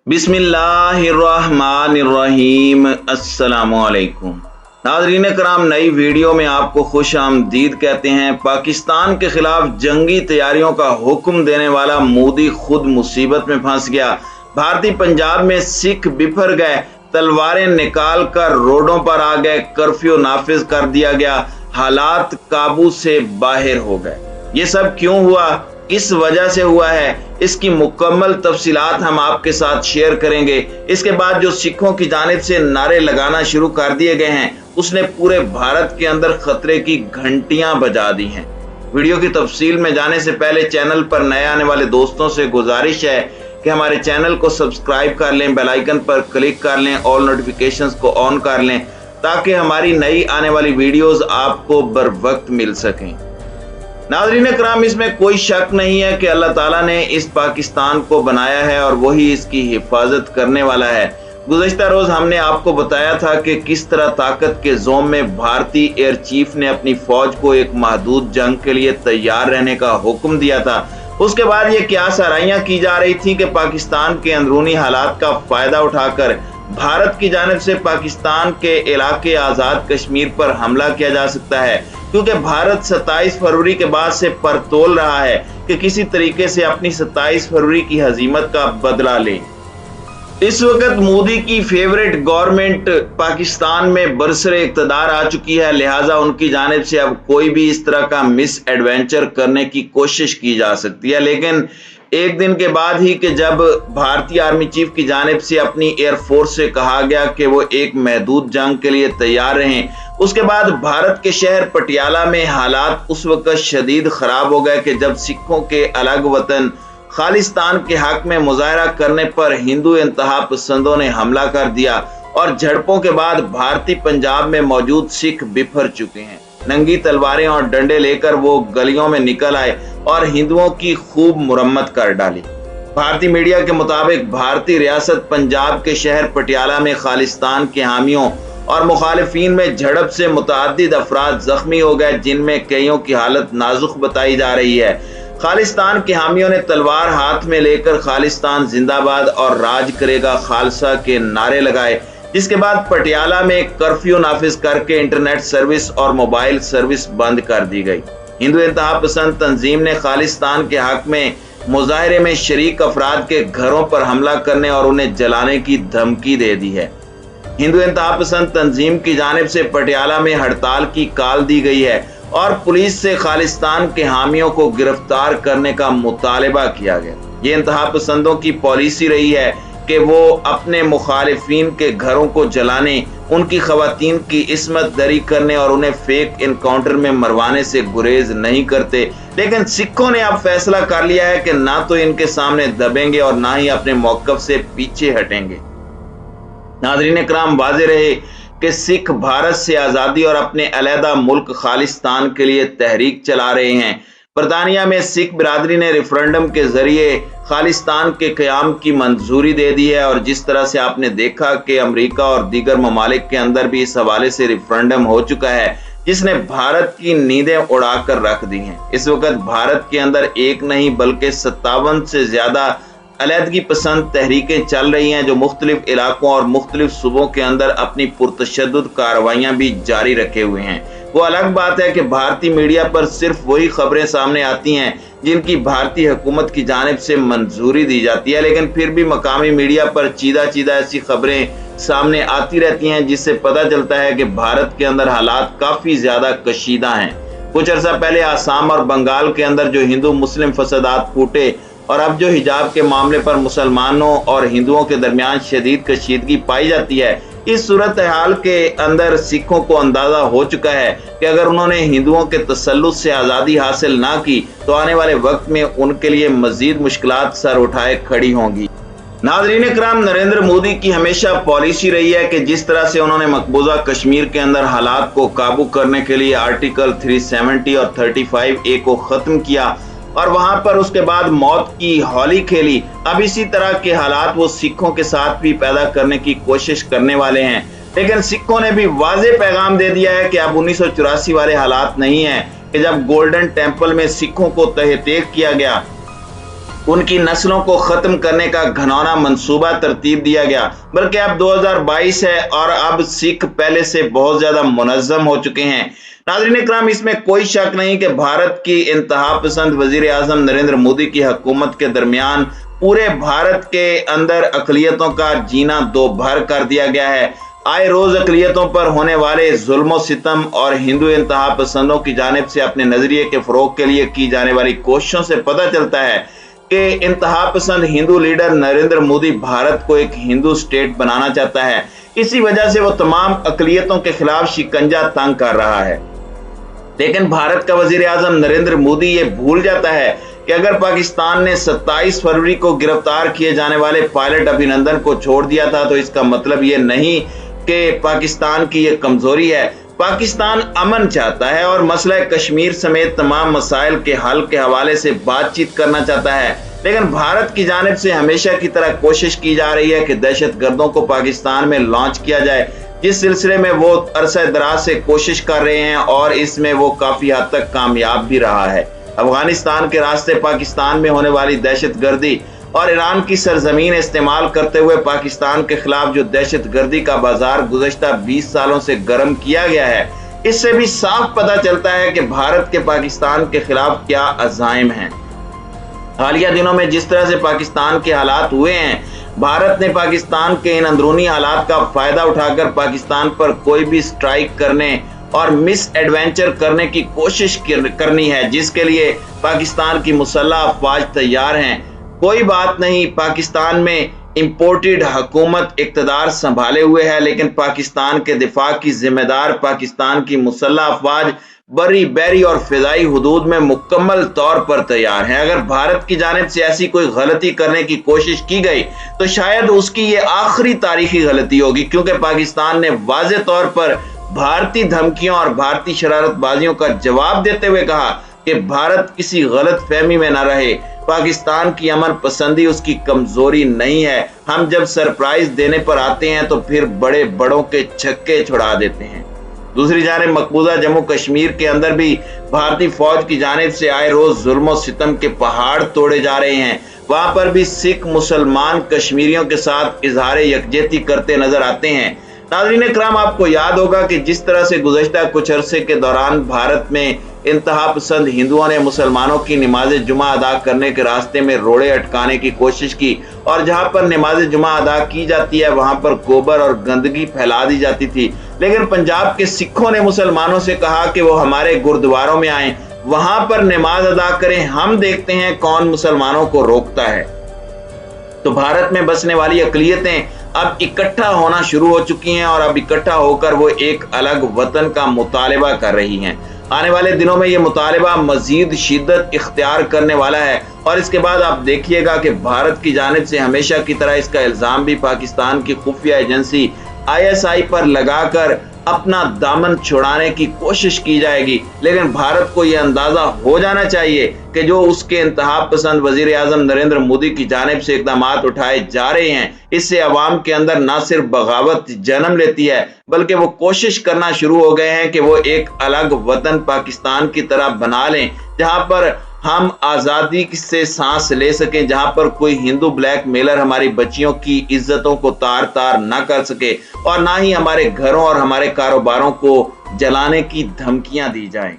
बिस्मिल्लाहिर्रहमानिर्रहीम। अस्सलामुअलैकुम नाज़रीन कराम, नई वीडियो में आपको खुश आमदीद कहते हैं। पाकिस्तान के खिलाफ जंगी तैयारियों का हुक्म देने वाला मोदी खुद मुसीबत में फंस गया। भारतीय पंजाब में सिख बिफर गए, तलवारें निकाल कर रोडों पर आ गए, कर्फ्यू नाफिज कर दिया गया, हालात काबू से बाहर हो गए। ये सब क्यों हुआ, किस वजह से हुआ है, इसकी मुकम्मल तफसीलात हम आपके साथ शेयर करेंगे। इसके बाद जो सिखों की जानिब से नारे लगाना शुरू कर दिए गए हैं, उसने पूरे भारत के अंदर खतरे की घंटियां बजा दी हैं। वीडियो की तफसील में जाने से पहले चैनल पर नए आने वाले दोस्तों से गुजारिश है कि हमारे चैनल को सब्सक्राइब कर लें, बेल आइकन पर क्लिक कर लें, ऑल नोटिफिकेशंस को ऑन कर लें ताकि हमारी नई आने वाली वीडियोस आपको बर वक्त मिल सकें। नाज़रीन कराम, इसमें कोई शक नहीं है कि अल्लाह ताला ने इस पाकिस्तान को बनाया है और वही इसकी हिफाजत करने वाला है। गुज़श्ता रोज हमने आपको बताया था कि किस तरह ताकत के ज़ोम में भारतीय एयर चीफ ने अपनी फौज को एक महदूद जंग के लिए तैयार रहने का हुक्म दिया था। उसके बाद ये क्या सराहियां की जा रही थी कि पाकिस्तान के अंदरूनी हालात का फायदा उठाकर भारत की जानिब से पाकिस्तान के इलाके आज़ाद कश्मीर पर हमला किया जा सकता है, क्योंकि भारत 27 फरवरी के बाद से परतोल रहा है कि किसी तरीके से अपनी 27 फरवरी की हजीमत का बदला ले। इस वक्त मोदी की फेवरेट गवर्नमेंट पाकिस्तान में बरसरे इक़्तिदार आ चुकी है, लिहाजा उनकी जानिब से अब कोई भी इस तरह का मिस एडवेंचर करने की कोशिश की जा सकती है। लेकिन एक दिन के बाद ही कि जब भारतीय आर्मी चीफ की जानिब से अपनी एयरफोर्स से कहा गया कि वो एक महदूद जंग के लिए तैयार रहें, उसके बाद भारत के शहर पटियाला में हालात उस वक्त शदीद खराब हो गए कि जब सिखों के अलग वतन खालिस्तान के हक में मुजाहरा करने पर हिंदू इंतहा पसंदों ने हमला कर दिया और झड़पों के बाद भारतीय पंजाब में मौजूद सिख बिफर चुके हैं। नंगी तलवारें और डंडे लेकर वो गलियों में निकल आए और हिंदुओं की खूब मुरम्मत कर डाली। भारतीय मीडिया के मुताबिक भारतीय रियासत पंजाब के शहर पटियाला में खालिस्तान के हामियों और मुखालिफिन में झड़प से मुतअद्दिद अफराद जख्मी हो गए, जिनमें कईयों की हालत नाजुक बताई जा रही है। खालिस्तान के हामियों ने तलवार हाथ में लेकर खालिस्तान जिंदाबाद और राज करेगा खालसा के नारे लगाए, जिसके बाद पटियाला में कर्फ्यू नाफिज करके इंटरनेट सर्विस और मोबाइल सर्विस बंद कर दी गई। हिंदू इंतहा पसंद तंजीम ने खालिस्तान के हक में मुजाहरे में शरीक अफराद के घरों पर हमला करने और उन्हें जलाने की धमकी दे दी है। हिंदू इंतहा पसंद तंजीम की जानिब से पटियाला में हड़ताल की काल दी गई है और पुलिस से खालिस्तान के हामियों को गिरफ्तार करने का मुतालबा किया गया। ये इंतहा पसंदों की पॉलिसी रही है कि वो अपने मुखालिफिन के घरों को जलाने, उनकी खवातीन की इस्मत दरी करने और उन्हें फेक इनकाउंटर में मरवाने से गुरेज नहीं करते। लेकिन सिखों ने अब फैसला कर लिया है कि ना तो इनके सामने दबेंगे और ना ही अपने मौक़िफ़ से पीछे हटेंगे। नाज़रीन कराम, वाज़ेह रहे कि सिख भारत से आज़ादी और अपने अलहदा मुल्क खालिस्तान के लिए तहरीक चला रहे हैं। बरतानिया में सिख बिरादरी ने रेफरेंडम के जरिए खालिस्तान के क़याम की मंजूरी दे दी है और जिस तरह से आपने देखा कि अमेरिका और दीगर ममालिक के अंदर भी इस हवाले से रेफरेंडम हो चुका है, जिसने भारत की नींदें उड़ा कर रख दी हैं। इस वक्त भारत के अंदर एक नहीं बल्कि 57 से ज्यादा अलहदगी पसंद तहरीकें चल रही हैं, जो मुख्तलिफ इलाकों और मुख्तलिफ सूबों के अंदर अपनी पुरतशद्दुद कार्रवाइयाँ भी जारी रखे हुए हैं। वो अलग बात है कि भारतीय मीडिया पर सिर्फ वही खबरें सामने आती हैं जिनकी भारतीय हुकूमत की जानिब से मंजूरी दी जाती है, लेकिन फिर भी मकामी मीडिया पर चीदा चीदा ऐसी खबरें सामने आती रहती हैं जिससे पता चलता है कि भारत के अंदर हालात काफ़ी ज़्यादा कशीदा हैं। कुछ अर्सा पहले आसाम और बंगाल के अंदर जो हिंदू मुस्लिम फसादात फूटे और अब जो हिजाब के मामले पर मुसलमानों और हिंदुओं के दरमियान शदीद कशीदगी पाई जाती है, इस सूरत हाल के अंदर सिखों को अंदाजा हो चुका है कि अगर उन्होंने हिंदुओं के तसल्लुत से आज़ादी हासिल ना की तो आने वाले वक्त में उनके लिए मजीद मुश्किलात सर उठाए खड़ी होंगी। नाज़रीन कराम, नरेंद्र मोदी की हमेशा पॉलिसी रही है कि जिस तरह से उन्होंने मकबूजा कश्मीर के अंदर हालात को काबू करने के लिए आर्टिकल 370 और 35A को ख़त्म किया और वहां पर उसके बाद मौत की होली खेली, अब इसी तरह के हालात वो सिखों के साथ भी पैदा करने की कोशिश करने वाले हैं। लेकिन सिखों ने भी वाज़ेह पैगाम दे दिया है कि अब 1984 वाले हालात नहीं हैं कि जब गोल्डन टेम्पल में सिखों को तहतीक किया गया उनकी नस्लों को खत्म करने का घिनौना मंसूबा तरतीब दिया गया। बल्कि अब 2022 है और अब सिख पहले से बहुत ज्यादा मुनज़्ज़म हो चुके हैं। नाज़रीन इकराम, इसमें कोई शक नहीं कि भारत की इंतहा पसंद वजीर आजम नरेंद्र मोदी की हुकूमत के दरमियान पूरे भारत के अंदर अक़लियतों का जीना दो भर कर दिया गया है। आए रोज अक़लियतों पर होने वाले जुल्म सितम और हिंदू इंतहा पसंदों की जानिब से अपने नजरिए के फरोग के लिए की जाने वाली कोशिशों से पता चलता है कि इंतहा पसंद हिंदू लीडर नरेंद्र मोदी भारत को एक हिंदू स्टेट बनाना चाहता है। इसी वजह से वो तमाम अक़लियतों के खिलाफ शिकंजा तंग कर रहा है। लेकिन भारत का वजीर आजम नरेंद्र मोदी ये भूल जाता है कि अगर पाकिस्तान ने 27 फरवरी को गिरफ्तार किए जाने वाले पायलट अभिनंदन को छोड़ दिया था तो इसका मतलब ये नहीं कि पाकिस्तान की ये कमजोरी है। पाकिस्तान अमन चाहता है और मसला कश्मीर समेत तमाम मसाइल के हल के हवाले से बातचीत करना चाहता है। लेकिन भारत की जानिब से हमेशा की तरह कोशिश की जा रही है कि दहशत गर्दों को पाकिस्तान में लॉन्च किया जाए, जिस सिलसिले में वो अरसे दराज से कोशिश कर रहे हैं और इसमें वो काफी हद तक कामयाब भी रहा है। अफगानिस्तान के रास्ते पाकिस्तान में होने वाली दहशत गर्दी और ईरान की सरजमीन इस्तेमाल करते हुए पाकिस्तान के खिलाफ जो दहशत गर्दी का बाजार गुज़श्ता 20 सालों से गर्म किया गया है, इससे भी साफ पता चलता है कि भारत के पाकिस्तान के खिलाफ क्या अज़ाइम हैं। हालिया दिनों में जिस तरह से पाकिस्तान के हालात हुए हैं, भारत ने पाकिस्तान के इन अंदरूनी हालात का फायदा उठाकर पाकिस्तान पर कोई भी स्ट्राइक करने और मिस एडवेंचर करने की कोशिश करनी है, जिसके लिए पाकिस्तान की मुसल्लह अफवाज तैयार हैं। कोई बात नहीं, पाकिस्तान में इंपोर्टेड हुकूमत इक़्तिदार संभाले हुए है, लेकिन पाकिस्तान के दिफा की जिम्मेदार पाकिस्तान की मुसल्लह अफवाज बरी बैरी और फिजाई हुदूद में मुकम्मल तौर पर तैयार हैं। अगर भारत की जानिब से ऐसी कोई गलती करने की कोशिश की गई तो शायद उसकी ये आखिरी तारीखी गलती होगी, क्योंकि पाकिस्तान ने वाज़ेह तौर पर भारतीय धमकियों और भारतीय शरारतबाजियों का जवाब देते हुए कहा कि भारत किसी गलत फहमी में न रहे। पाकिस्तान की अमन पसंदी उसकी कमजोरी नहीं है। हम जब सरप्राइज देने पर आते हैं तो फिर बड़े बड़ों के छक्के छुड़ा देते हैं। दूसरी जानिब मकबूजा जम्मू कश्मीर के अंदर भी भारतीय फौज की जानिब से आए रोज जुल्म सितम के पहाड़ तोड़े जा रहे हैं। वहां पर भी सिख मुसलमान कश्मीरियों के साथ इजहार यकजहती करते नजर आते हैं। नाज़रीन इकराम, आपको याद होगा कि जिस तरह से गुज़श्ता कुछ अरसे के दौरान भारत में इंतहा पसंद हिंदुओं ने मुसलमानों की नमाज जुमा अदा करने के रास्ते में रोड़े अटकाने की कोशिश की और जहां पर नमाज जुमा अदा की जाती है वहां पर गोबर और गंदगी फैला दी जाती थी। लेकिन पंजाब के सिखों ने मुसलमानों से कहा कि वो हमारे गुरुद्वारों में आए, वहां पर नमाज अदा करें, हम देखते हैं कौन मुसलमानों को रोकता है। तो भारत में बसने वाली अक़लियतें अब इकट्ठा होना शुरू हो चुकी हैं और अब इकट्ठा होकर वो एक अलग वतन का मुतालिबा कर रही हैं। आने वाले दिनों में ये मुतालिबा मजीद शिद्दत इख्तियार करने वाला है और इसके बाद आप देखिएगा कि भारत की जानिब से हमेशा की तरह इसका इल्जाम भी पाकिस्तान की खुफिया एजेंसी ISI पर लगाकर अपना दामन छुड़ाने की कोशिश की जाएगी। लेकिन भारत को यह अंदाजा हो जाना चाहिए कि जो उसके इंतहा पसंद वजीर आजम नरेंद्र मोदी की जानिब से इकदाम उठाए जा रहे हैं, इससे अवाम के अंदर न सिर्फ बगावत जन्म लेती है बल्कि वो कोशिश करना शुरू हो गए हैं कि वो एक अलग वतन पाकिस्तान की तरह बना लें, जहां पर हम आज़ादी से सांस ले सकें, जहां पर कोई हिंदू ब्लैक मेलर हमारी बच्चियों की इज्जतों को तार तार न कर सके और ना ही हमारे घरों और हमारे कारोबारों को जलाने की धमकियां दी जाएं।